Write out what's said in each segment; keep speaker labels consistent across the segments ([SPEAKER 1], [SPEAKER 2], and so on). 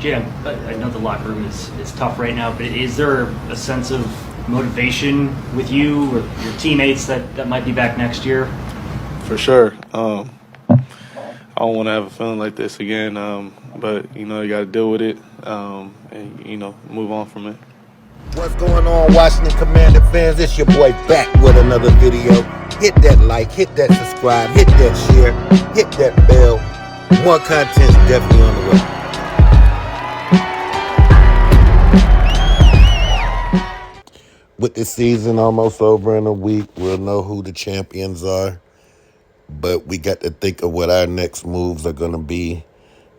[SPEAKER 1] Jim, I know the locker room is tough right now, but is there a sense of motivation with you or your teammates that might be back next year?
[SPEAKER 2] For sure. I don't want to have a feeling like this again, but, you got to deal with it and, move on from it.
[SPEAKER 3] What's going on, Washington Commander fans? It's your boy back with another video. Hit that like, hit that subscribe, hit that share, hit that bell. More content's definitely on the way. With the season almost over in a week, we'll know who the champions are. But we got to think of what our next moves are going to be.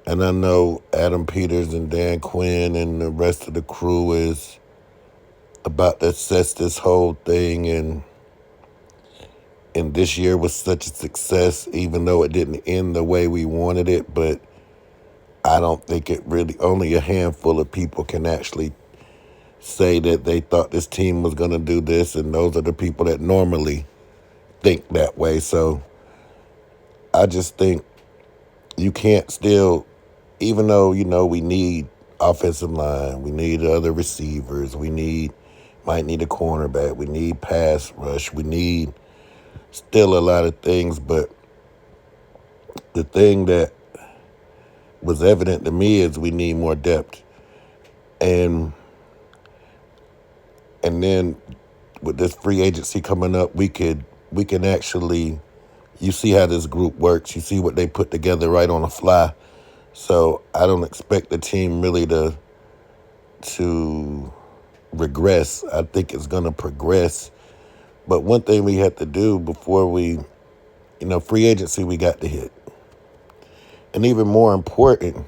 [SPEAKER 3] And I know Adam Peters and Dan Quinn and the rest of the crew is about to assess this whole thing. And this year was such a success, even though it didn't end the way we wanted it. But I don't think it really, only a handful of people can actually say that they thought this team was going to do this. And those are the people that normally think that way. So I just think you can't still, even though, we need offensive line, we need other receivers, might need a cornerback, we need pass rush, we need still a lot of things, but the thing that was evident to me is we need more depth. And then with this free agency coming up, we can actually, you see how this group works, you see what they put together right on the fly. So I don't expect the team really to regress. I think it's going to progress. But one thing we have to do before we, free agency, we got to hit. And even more important,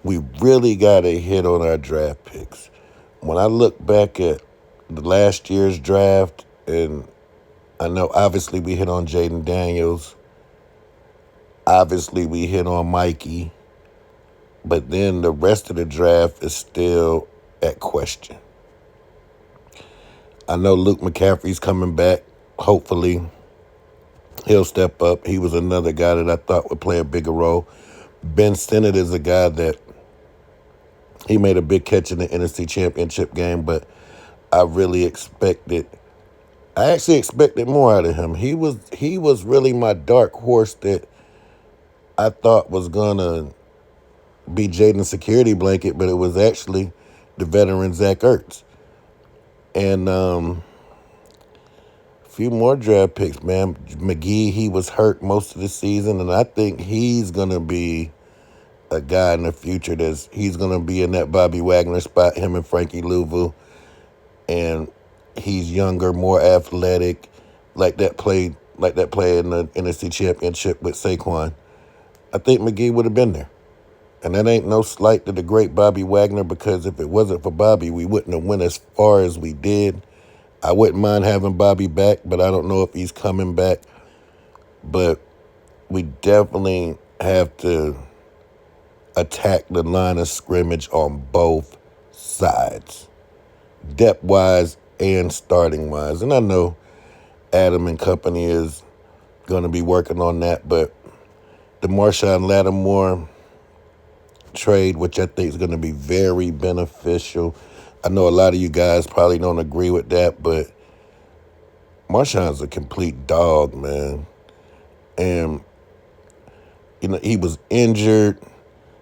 [SPEAKER 3] we really got to hit on our draft picks. When I look back at the last year's draft, and I know obviously we hit on Jaden Daniels, obviously we hit on Mikey, but then the rest of the draft is still at question. I know Luke McCaffrey's coming back. Hopefully, he'll step up. He was another guy that I thought would play a bigger role. Ben Sinnott is a guy that he made a big catch in the NFC Championship game, but I actually expected more out of him. He was really my dark horse that I thought was gonna be Jaden's security blanket, but it was actually the veteran Zach Ertz. And a few more draft picks, man. McGee, he was hurt most of the season, and I think he's going to be a guy in the future he's going to be in that Bobby Wagner spot, him and Frankie Louvu. And he's younger, more athletic, like that play in the NFC Championship with Saquon. I think McGee would have been there. And that ain't no slight to the great Bobby Wagner, because if it wasn't for Bobby, we wouldn't have went as far as we did. I wouldn't mind having Bobby back, but I don't know if he's coming back. But we definitely have to attack the line of scrimmage on both sides, depth-wise and starting-wise. And I know Adam and company is going to be working on that, but the Marshawn Lattimore trade, which I think is going to be very beneficial. I know a lot of you guys probably don't agree with that, but Marshawn's a complete dog, man. And, he was injured.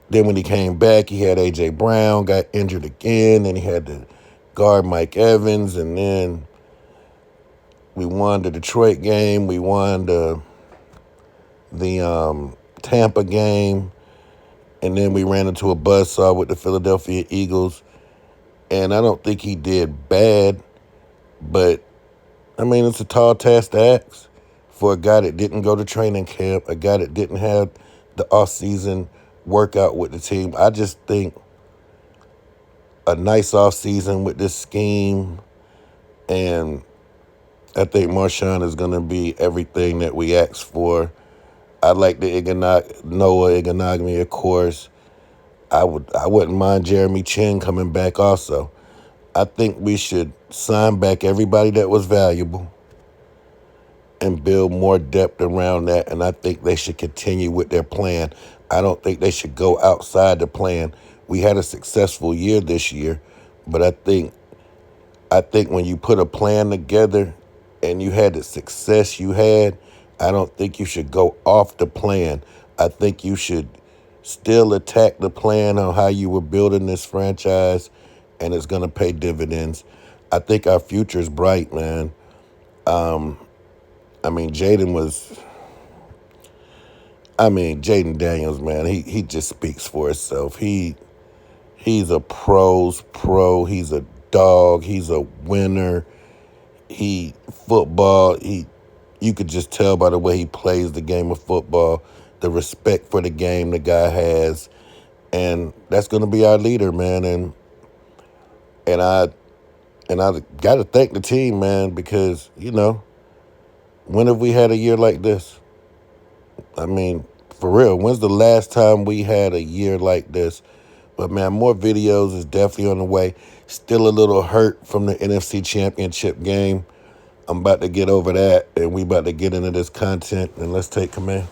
[SPEAKER 3] Then when he came back, he had A.J. Brown, got injured again. Then he had to guard Mike Evans. And then we won the Detroit game. We won the Tampa game. And then we ran into a buzzsaw with the Philadelphia Eagles. And I don't think he did bad. But, it's a tall task to ask for a guy that didn't go to training camp, a guy that didn't have the off-season workout with the team. I just think a nice off-season with this scheme, and I think Marshawn is going to be everything that we asked for. I like the Noah Iganagmi, of course. I wouldn't mind Jeremy Chin coming back also. I think we should sign back everybody that was valuable and build more depth around that, and I think they should continue with their plan. I don't think they should go outside the plan. We had a successful year this year, but I think when you put a plan together and you had the success you had, I don't think you should go off the plan. I think you should still attack the plan on how you were building this franchise, and it's going to pay dividends. I think our future is bright, man. Jaden Daniels, man, he just speaks for himself. He's a pro's pro. He's a dog. He's a winner. You could just tell by the way he plays the game of football, the respect for the game the guy has, and that's going to be our leader, man. And I got to thank the team, man, because when have we had a year like this? I mean, for real, when's the last time we had a year like this? But, man, more videos is definitely on the way. Still a little hurt from the NFC Championship game. I'm about to get over that, and we about to get into this content, and let's take command.